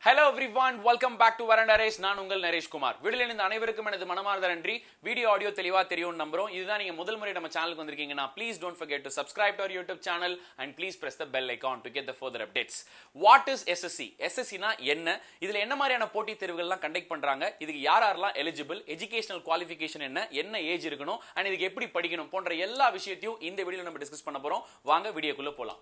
Hello everyone, welcome back to Varanda Race. நான் உங்கள் நரேஷ் குமார். வீடியோல இருந்து அனைவருக்கும் எனது மனமார்ந்த நன்றி. வீடியோ ஆடியோ தெளிவா தெரியும் நம்புறோம். இதுதான் நீங்க முதல் முறை நம்ம சேனலுக்கு வந்திருக்கீங்கன்னா please don't forget to subscribe to our YouTube channel and please press the bell icon to get the further updates. What is SSC? SSC னா என்ன? இதுல என்ன மாதிரியான போட்டி தேர்வுகள்லாம் கண்டக்ட் பண்றாங்க? இதுக்கு யாரெல்லாம் எலிஜிபிள்? எஜுகேஷனல் குவாலிஃபிகேஷன் என்ன ஏஜ் இருக்கணும்? and இதுக்கு எப்படி படிக்கணும் போன்ற எல்லா விஷயத்தையும் இந்த வீடியோல நம்ம டிஸ்கஸ் பண்ண போறோம். வாங்க வீடியோக்குள்ள போலாம்.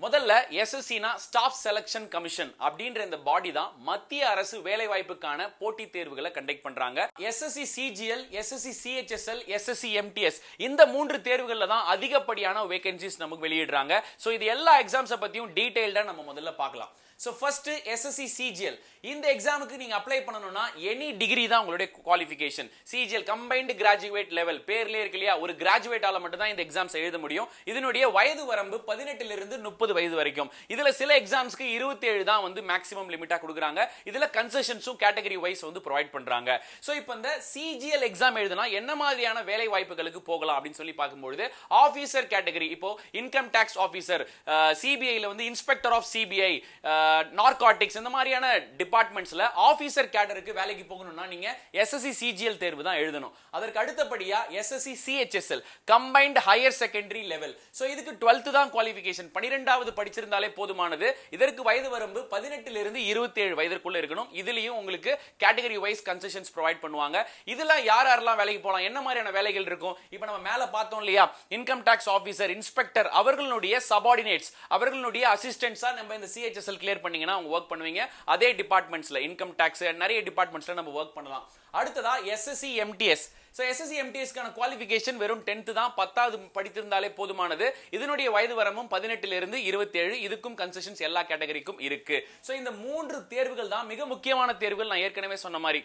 முதல்ல SSC னா ஸ்டாஃப் செலக்ஷன் கமிஷன் அப்படின்ற இந்த பாடி தான் மத்திய அரசு வேலை வாய்ப்புக்கான போட்டி தேர்வுகளை கண்டக்ட் பண்றாங்க. SSC CGL, SSC CHSL, SSC MTS இந்த மூன்று தேர்வுகள்ல தான் அதிகப்படியான வேகன்சிஸ் நமக்கு வெளியிடுறாங்க. சோ இது எல்லா எக்ஸாம்ஸ் பத்தியும் டீடைல்டா நம்ம முதல்ல பார்க்கலாம். So first SSC CGL இந்த எக்ஸாமுக்கு நீங்க அப்ளை பண்ணனும்னா எனி டிகிரி தான் உங்களுடைய qualification. CGL combined graduate level பேர்லயே இருக்கு இல்லையா, ஒரு கிராஜுவேட் ஆல மட்டும் தான் இந்த எக்ஸாம்ஸ் எழுத முடியும். இதனுடைய வயது வரம்பு 18 ல இருந்து 30 வயது வரைக்கும். இதுல சில எக்ஸாம்ஸ்க்கு 27 தான் வந்து மேக்ஸிமம் லிமிட்டா கொடுக்குறாங்க. இதுல கன்செஷன்ஸும் கேட்டகரி வைஸ் வந்து ப்ரொவைட் பண்றாங்க. சோ இப்போ இந்த CGL எக்ஸாம் எழுதுனா என்ன மாதிரியான வேலை வாய்ப்புகளுக்கு போகலாம் அப்படின்னு சொல்லி பார்க்கும்போது ஆபீசர் கேட்டகரி, இப்போ இன்கம் டாக்ஸ் ஆபீசர், CBI ல வந்து இன்ஸ்பெக்டர் ஆஃப் CBI, நார்காட்டிக்ஸ் இந்த மாதிரியான டிபார்ட்மெண்ட்ஸ்ல ஆபீசர் கேடருக்கு வேலைக்கு போகணும்னா நீங்க SSC CGL தேர்வு தான் எழுதணும். அதற்கு அடுத்தபடியா SSC CHSL combined higher secondary level. So இதுக்கு 12th தான் குவாலிஃபிகேஷன், 12வது படிச்சிருந்தாலே போதுமானது. இதற்கு வயது வரம்பு 18 ல இருந்து 27 வயதிற்குள்ள இருக்கணும். இதுலயும் உங்களுக்கு கேட்டகரி வைஸ் கன்செஷன்ஸ் ப்ரொவைட் பண்ணுவாங்க. இதுல யாரெல்லாம் வேலைக்கு போலாம், என்ன மாதிரியான வேலைகள் இருக்கும்? இப்போ நம்ம மேல பார்த்தோம் இல்லையா, இன்கம் டாக்ஸ் ஆபீசர், இன்ஸ்பெக்டர் அவர்களுடைய சபார்டினேட்ஸ், அவர்களுடைய அசிஸ்டன்ட்ஸா நம்ம இந்த CHSL கிளியர் பண்ணீங்கன்னா அவங்க வர்க் பண்ணுவீங்க. அதே டிபார்ட்மெண்ட்ஸ்ல இன்கம் டாக்ஸ் நிறைய டிபார்ட்மெண்ட்ஸ்ல நம்ம வர்க் பண்ணலாம். அடுத்ததா SSC MTS. So SSC MTS கான குவாலிஃபிகேஷன் வெறும் 10th தான், 10வது படித்திருந்தாலே போதுமானது. இதனுடைய வயது வரம்பும் 18 ல இருந்து 27. இதுக்கும் கன்செஷன்ஸ் எல்லா கேட்டகரிக்கும் இருக்கு. சோ இந்த மூன்று தேர்வுகள் தான் மிக முக்கியமான தேர்வுகள். நான் ஏற்கனவே சொன்ன மாதிரி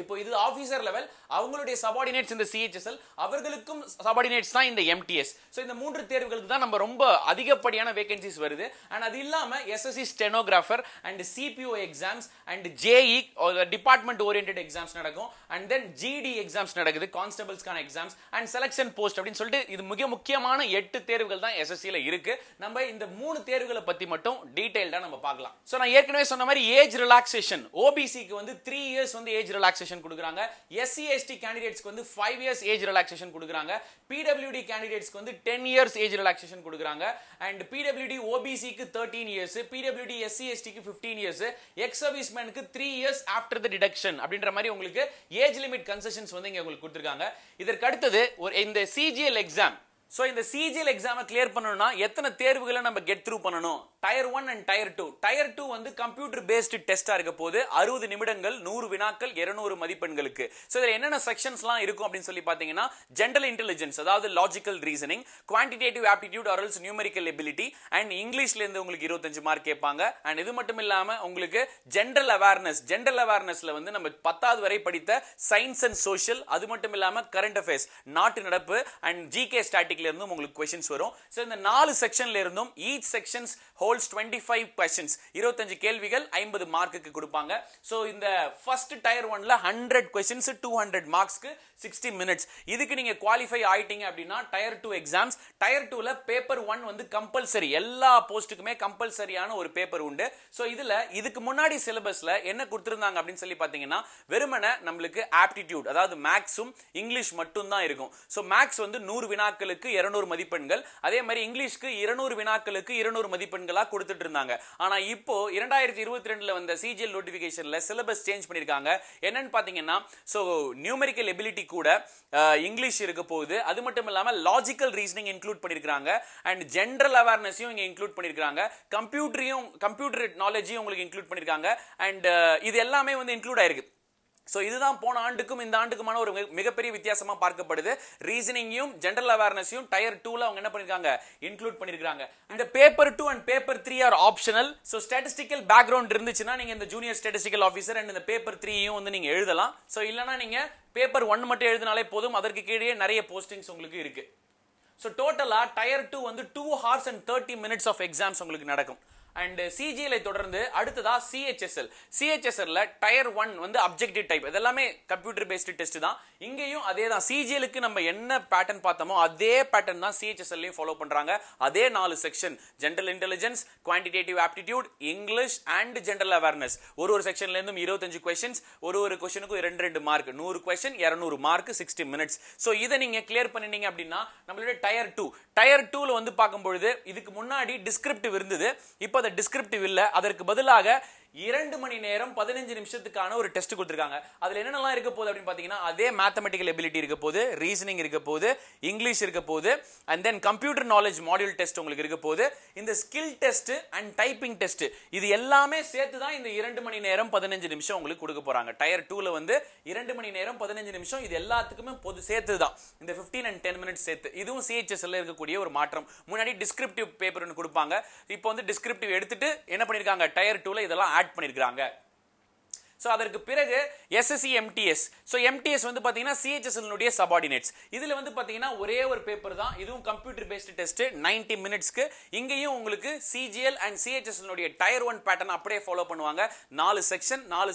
இப்போ இது ஆபீசர் லெவல், அவங்களுடைய சபார்டினேட்ஸ் இந்த CHSL, அவர்களுக்கும் சபார்டினேட்ஸ் தான் இந்த MTS. சோ இந்த மூன்று தேர்வுகளுக்கு தான் நம்ம ரொம்ப அதிகப்படியான வேகன்சிஸ் வருது. and அது இல்லாம SSC stenographer and CPO exams and JE department oriented exams நடக்கும். and then GD எக்ஸாம்ஸ் நடக்குது, கான்ஸ்டபிள்ஸ்கான எக்ஸாம்ஸ் and செலக்ஷன் போஸ்ட் அப்படின்னு சொல்லிட்டு இது மிக முக்கியமான 8 தேர்வுகள் தான் SSC ல இருக்கு. நம்ம இந்த மூணு தேர்வுகளை பத்தி மட்டும் டீடைல்டா நம்ம பார்க்கலாம். சோ நான் ஏற்கனவே சொன்ன மாதிரி ஏஜ் ரிலாக்சேஷன், OBC க்கு வந்து 3 இயர்ஸ் வந்து ஏஜ் ரிலாக்சேஷன் கொடுக்கறாங்க. SC ST கேண்டிடேட்ஸ்க்கு வந்து 5 இயர்ஸ் ஏஜ் ரிலாக்சேஷன் கொடுக்கறாங்க. PWD கேண்டிடேட்ஸ்க்கு வந்து 10 இயர்ஸ் ஏஜ் ரிலாக்சேஷன் கொடுக்கறாங்க. and PWD OBC க்கு 13 இயர்ஸ், PWD SC ST க்கு 15 இயர்ஸ், எக்ஸ் சர்வீஸ்மேனுக்கு 3 இயர்ஸ் ஆஃப்டர் தி டிடக்ஷன் அப்படின்ற மாதிரி உங்களுக்கு ஏஜ் லிமிட் கன்செஷன்ஸ் வந்து இங்க உங்களுக்கு கொடுத்திருக்காங்க. இதற்கு அடுத்தது இந்த CGL எக்ஸாம். சோ இந்த CGL எக்ஸாமை கிளியர் பண்ணனும்னா எத்தனை தேர்வுகளை நம்ம கெட் த்ரூ பண்ணனும்? Tier 1 and tier 2. டயர் 2 வந்து கம்ப்யூட்டர் பேஸ்ட் டெஸ்டா இருக்க போது 60 நிமிடங்கள், 100 வினாக்கள், 200 மதிப்பெண்களுக்கு. சோ இதுல என்னென்ன செக்ஷன்ஸ்லாம் இருக்கும் அப்படின்னு சொல்லி பாத்தீங்கன்னா ஜெனரல் இன்டெலிஜென்ஸ், அதாவது logical reasoning, quantitative aptitude or else numerical ability, and இங்கிலீஷ்ல இருந்து உங்களுக்கு 25 மார்க் கேட்பாங்க. அண்ட் இது மட்டும் இல்லாம உங்களுக்கு ஜெனரல் அவேர்னஸ், ஜெனரல் அவேர்னஸ்ல வந்து நம்ம 10வது வரை படித்த சயின்ஸ் அண்ட் சோஷியல், அது மட்டும் இல்லாம கரண்ட் அஃபேர்ஸ், நாட்டு நடப்பு அண்ட் GK ஸ்டாட்டிக் இருந்தும் உங்களுக்கு क्वेश्चंस வரும். சோ இந்த 4 செக்ஷன்ல இருந்தும் each sections holds 25 questions, 25 கேள்விகள் 50 மார்க்குக்கு கொடுப்பாங்க. சோ இந்த ஃபர்ஸ்ட் டயர் 1ல 100 questions 200 மார்க்ஸ்க்கு 60 minutes. இதுக்கு நீங்க குவாலிஃபை ஆயிட்டீங்க அப்படினா டயர் 2 எக்ஸாம்ஸ். டயர் 2ல பேப்பர் 1 வந்து கம்பல்சரி, எல்லா போஸ்ட்டுக்குமே கம்பல்சரியான ஒரு பேப்பர் உண்டு. சோ இதுக்கு முன்னாடி சிலபஸ்ல என்ன கொடுத்திருந்தாங்க அப்படின்னு சொல்லி பாத்தீங்கன்னா வெறுமனே நமக்கு ஆப்டிட்யூட், அதாவது மேக்ஸும் இங்கிலீஷ் மட்டும் தான் இருக்கும். சோ மேக்ஸ் வந்து 100 வினாக்களுக்கு 200 மதிப்பெண்கள், அதே மாதிரி இங்கிலீஷ்க்கு 200 வினாக்களுக்கு 200 மதிப்பெண்களா கொடுத்துட்டு இருந்தாங்க. ஆனா இப்போ 2022ல வந்த CGL நோட்டிபிகேஷன்ல சிலபஸ் சேஞ்ச் பண்ணிருக்காங்க. என்னன்னு பாத்தீங்கன்னா சோ நியூமெரிக்கல் எபிலிட்டி கூட இங்கிலீஷ் இருக்க போகுது. அது மட்டும் இல்லாம லாஜிக்கல் ரீசனிங் இன்க்ளூட் பண்ணிருக்காங்க. அண்ட் ஜெனரல் அவேர்னஸையும் இங்க இன்க்ளூட் பண்ணிருக்காங்க. கம்ப்யூட்டர் நாலேஜையும் உங்களுக்கு இன்க்ளூட் பண்ணிருக்காங்க. அண்ட் இது எல்லாமே வந்து இன்க்ளூட் ஆயிருக்கு. சோ இதுதான் போன ஆண்டுக்கும் இந்த ஆண்டுக்குமான ஒரு மிகப்பெரிய வித்தியாசமா பார்க்கப்படுது. ரீசனிங்கையும் ஜெனரல் அவேர்னஸையும் டயர் 2ல அவங்க என்ன பண்ணிருக்காங்க, இன்க்ளூட் பண்ணிருக்காங்க. இந்த paper 2 and paper 3 are optional. So statistical background இருந்துச்சுன்னா நீங்க இந்த ஜூனியர் ஸ்டாட்டிஸ்டிக்கல் ஆபீசர் அண்ட் இந்த பேப்பர் 3யும் வந்து நீங்க எழுதலாம். சோ இல்லனா நீங்க பேப்பர் 1 மட்டும் எழுதினாலே போதும். அதற்கு கீழே நிறைய போஸ்டிங்ஸ் உங்களுக்கு இருக்கு. சோ டோட்டலா டயர் 2 வந்து 2 hours and 30 minutes of exams உங்களுக்கு நடக்கும். அண்ட் சிஜிஎல் தொடர்ந்து அடுத்ததா சிஹெச்எஸ்எல் டயர் 1 வந்து அப்ஜெக்டிவ் டைப். இதெல்லாமே கம்ப்யூட்டர் பேஸ்டு டெஸ்ட் தான். இங்கேயும் அதே தான். சிஜிஎலுக்கு நம்ம என்ன பேட்டர்ன் பார்த்தோமோ அதே பேட்டர்ன் தான் சிஹெச்எஸ்எல்லையும் ஃபாலோ பண்றாங்க. அதே 4 section: general intelligence, quantitative aptitude, English and general awareness. ஒரு செக்ஷன்ல இருந்தும் 25 கொஸ்டின்ஸ், ஒரு கொஸ்டினுக்கு 2 mark, 100 question 200 mark, 60 minutes. So இதை நீங்க கிளியர் பண்ணிட்டீங்க அப்படின்னா நம்மளுடைய டயர் 2ல வந்து பார்க்கும்பொழுது இதுக்கு முன்னாடி டிஸ்கிரிப்டிவ் இருந்தது. இப்போ அந்த டிஸ்கிரிப்டிவ் இல்ல, அதற்கு பதிலாக 2 மணி நேரம் 15 நிமிஷத்துக்கான ஒரு டெஸ்ட் கொடுத்திருக்காங்க. அதுல என்னென்னலாம் இருக்க போகுது அப்படின்னு பாத்தீங்கன்னா அதே மேத்தமெட்டிக்கல் எபிலிட்டி இருக்க போகுது, ரீசனிங் இருக்க போகுது, இங்கிலீஷ் இருக்க போகுது, and then computer knowledge module test உங்களுக்கு இருக்க போகுது, இந்த skill test and typing test. இது எல்லாமே சேர்த்து தான் இந்த 2 மணி நேரம் 15 நிமிஷம் உங்களுக்கு கொடுக்க போறாங்க. டயர் 2ல வந்து 2 மணி நேரம் 15 நிமிஷம். இது எல்லாத்துக்குமே பொது சேர்த்து தான் இந்த 15 and 10 மினிட்ஸ் சேர்த்து. இதுவும் சிஹெச்எஸ்எல்ல இருக்கக்கூடிய ஒரு மாற்றம். முன்னாடி டிஸ்கிரிப்டிவ் பேப்பர் ஒன்று கொடுப்பாங்க, இப்போ வந்து டிஸ்கிரிப்டிவ் எடுத்துட்டு என்ன பண்ணிருக்காங்க, டயர் 2ல இதெல்லாம் ஆட் பண்ணிருக்காங்க. சோ அதற்கு பிறகு SSC MTS. சோ MTS வந்து பாத்தீங்கன்னா CHSL உடைய சபார்டினேட்ஸ். இதுல வந்து பாத்தீங்கன்னா ஒரே ஒரு பேப்பர் தான். இதுவும் கம்ப்யூட்டர் பேஸ்டு டெஸ்ட் 90 மினிட்ஸ்க்கு. இங்கேயும் உங்களுக்கு CGL அண்ட் CHSL உடைய டயர் 1 பேட்டர்ன் அப்படியே ஃபாலோ பண்ணுவாங்க. 4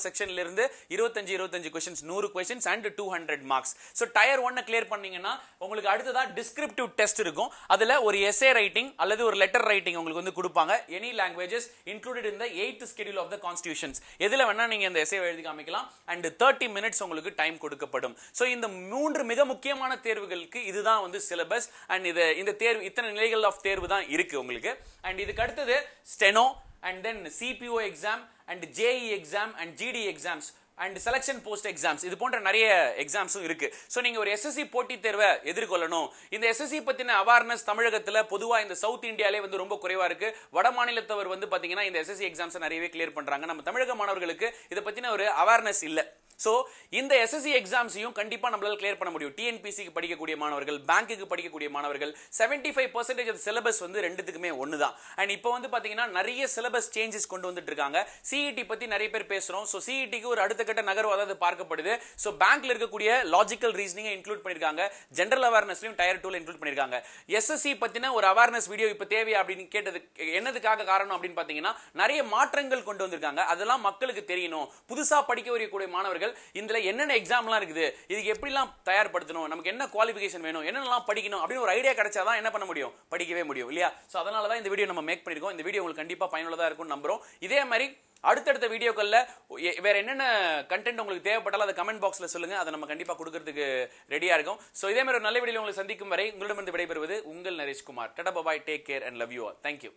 செக்ஷன்ல இருந்து 25 questions, 100 questions and 200 marks. So tier 1 clear பண்ணீங்கன்னா உங்களுக்கு அடுத்ததா டிஸ்கிரிப்டிவ் டெஸ்ட் இருக்கும். அதுல ஒரு எஸ்ஏ ரைட்டிங் அல்லது ஒரு லெட்டர் ரைட்டிங் உங்களுக்கு வந்து கொடுப்பாங்க. Any languages included in the 8th schedule of the constitutions. எதுல வேணா நீங்க இந்த எழுதி காமிக்கலாம். அண்ட் 30 மினிட்ஸ் உங்களுக்கு டைம் கொடுக்கப்படும். சோ இந்த 3 மிக முக்கியமான தேர்வுகளுக்கு இதுதான் வந்து சிலபஸ். அண்ட் இந்த தேர்வு இத்தனை நிலைகள் ஆஃப் தேர்வு தான் இருக்கு உங்களுக்கு. அண்ட் இதுக்கு அடுத்தது steno and then CPO exam and JE exam and GD exams and selection post exams. இது போன்ற நிறைய எக்ஸாம்ஸும் இருக்கு. சோ நீங்க ஒரு SSC போட்டித் தேர்வை எதிர்கொள்ளணும். இந்த SSC பத்தின அவேர்னஸ் தமிழகத்துல பொதுவா இந்த சவுத் இந்தியாலே வந்து ரொம்ப குறைவா இருக்கு. வட மாநிலத்தவர் வந்து பாத்தீங்கன்னா இந்த SSC எக்ஸாம்ஸ் நிறையவே கிளியர் பண்றாங்க. நம்ம தமிழக மாணவர்களுக்கு இதை பத்தின ஒரு அவேர்னஸ் இல்ல. சோ இந்த SSC எக்ஸாம்ஸையும் கண்டிப்பா நம்மளால கிளியர் பண்ண முடியும். TNPSC படிக்கக்கூடிய மாணவர்கள், பேங்க்குக்கு படிக்கக்கூடிய மாணவர்கள் 75% ஆஃப் சிலபஸ் வந்து ரெண்டுத்துக்குமே ஒண்ணுதான். அண்ட் இப்போ வந்து பாத்தீங்கன்னா நிறைய சிலபஸ் சேஞ்சஸ் கொண்டு வந்துட்டு இருக்காங்க. CET பத்தி நிறைய பேர் பேசுறோம். சோ CETக்கு ஒரு அடுத்த கட்ட நகர்வு அதாவது பார்க்கப்படுது. சோ பேங்க்ல இருக்கக்கூடிய லாஜிக்கல் ரீசனிங் இன்க்ளூட் பண்ணிருக்காங்க. ஜெனரல் அவேர்னஸ்லயும் டயர் 2ல இன்க்ளூட் பண்ணிருக்காங்க. SSC பத்தின ஒரு அவேர்னஸ் வீடியோ இப்ப தேவையா அப்படின்னு கேட்டது என்னதுக்காக காரணம் அப்படின்னு பாத்தீங்கன்னா நிறைய மாற்றங்கள் கொண்டு வந்திருக்காங்க. அதெல்லாம் மக்களுக்கு தெரியணும். புதுசா படிக்க வரக்கூடிய மாணவர்கள் இதுல என்னென்ன எக்ஸாம்லாம் இருக்குது, இதுக்கு எப்படிலாம் தயார்படுத்தணும், நமக்கு என்ன குவாலிஃபிகேஷன் வேணும், என்னென்னலாம் படிக்கணும் அப்படின்னு ஒரு ஐடியா கிடைச்சாதான் என்ன பண்ண முடியும், படிக்கவே முடியும் இல்லையா? சோ அதனால தான் இந்த வீடியோ நம்ம மேக் பண்ணிருக்கோம். இந்த வீடியோ உங்களுக்கு கண்டிப்பா பயனுள்ளதா இருக்கும்னு நம்புறோம். இதே மாதிரி அடுத்தடுத்த வீடியோக்கள்ல வேற என்னென்ன கண்டென்ட் உங்களுக்கு தேவைப்பட்டாலும் அதை கமெண்ட் பாக்ஸ்ல சொல்லுங்க. அதை நம்ம கண்டிப்பா கொடுக்கிறதுக்கு ரெடியா இருக்கும். சோ இதே மாதிரி ஒரு நல்ல வீடியோல உங்களை சந்திக்கும் வரை உங்களிடமிருந்து விடைபெறுவது உங்கள் Nareshkumar. Tata bye, take care and love you all. Thank you.